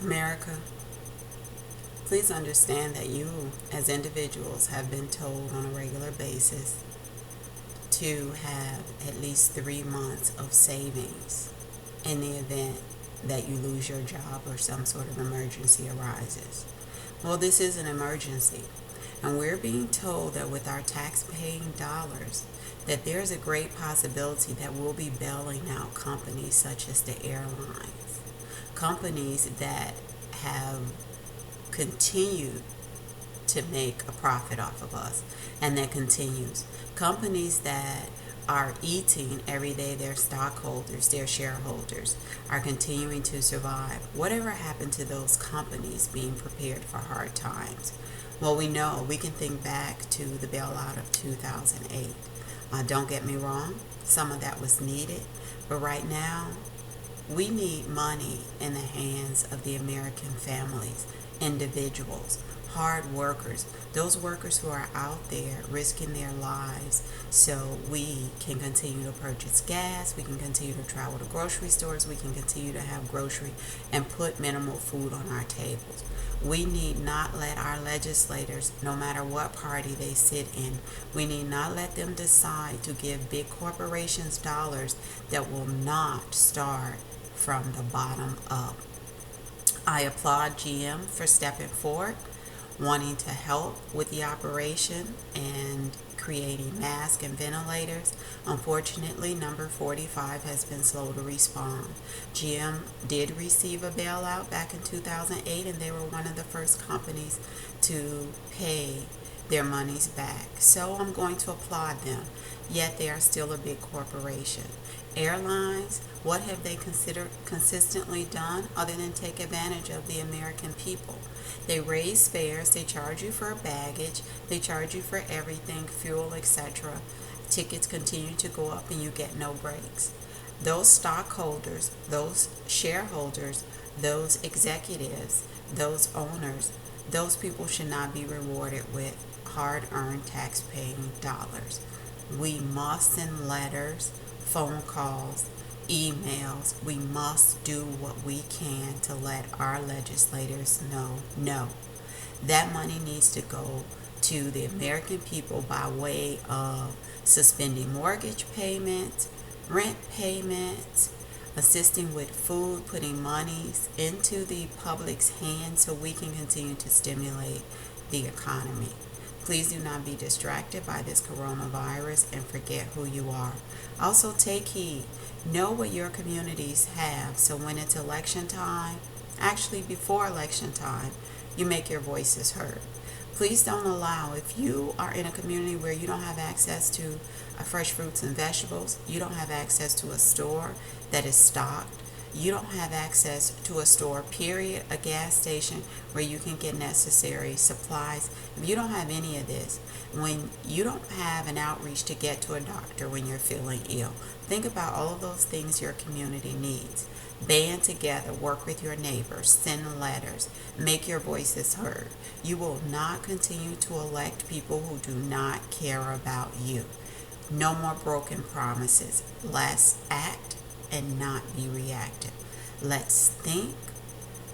America, please understand that you, as individuals, have been told on a regular basis to have at least 3 months of savings in the event that you lose your job or some sort of emergency arises. Well, this is an emergency, and we're being told that with our tax-paying dollars, that there's a great possibility that we'll be bailing out companies such as the airlines, companies that have continued to make a profit off of us, and that continues. Companies that are eating every day, their stockholders, their shareholders, are continuing to survive. Whatever happened to those companies being prepared for hard times? Well, we know we can think back to the bailout of 2008. Don't get me wrong, some of that was needed, but right now, we need money in the hands of the American families, individuals, hard workers, those workers who are out there risking their lives so we can continue to purchase gas, we can continue to travel to grocery stores, we can continue to have grocery and put minimal food on our tables. We need not let our legislators, no matter what party they sit in, we need not let them decide to give big corporations dollars that will not start from the bottom up. I applaud GM for stepping forward, wanting to help with the operation and creating masks and ventilators. Unfortunately, number 45 has been slow to respond. GM did receive a bailout back in 2008, and they were one of the first companies to pay their monies back. So I'm going to applaud them, yet they are still a big corporation. Airlines, what have they consistently done other than take advantage of the American people? They raise fares, they charge you for baggage, they charge you for everything, fuel, etc. Tickets continue to go up and you get no breaks. Those stockholders, those shareholders, those executives, those owners, those people should not be rewarded with hard-earned tax-paying dollars. We must send letters, phone calls, emails. We must do what we can to let our legislators know, no, that money needs to go to the American people by way of suspending mortgage payments, rent payments, assisting with food, putting monies into the public's hands so we can continue to stimulate the economy. Please do not be distracted by this coronavirus and forget who you are. Also, take heed. Know what your communities have so when it's election time, actually before election time, you make your voices heard. Please don't allow, if you are in a community where you don't have access to fresh fruits and vegetables, you don't have access to a store that is stocked, you don't have access to a store, period, a gas station where you can get necessary supplies. If you don't have any of this, when you don't have an outreach to get to a doctor when you're feeling ill, think about all of those things your community needs. Band together, work with your neighbors, send letters, make your voices heard. You will not continue to elect people who do not care about you. No more broken promises. Let's act and not be reactive. Let's think.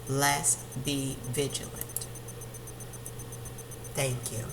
Let's be vigilant. Thank you.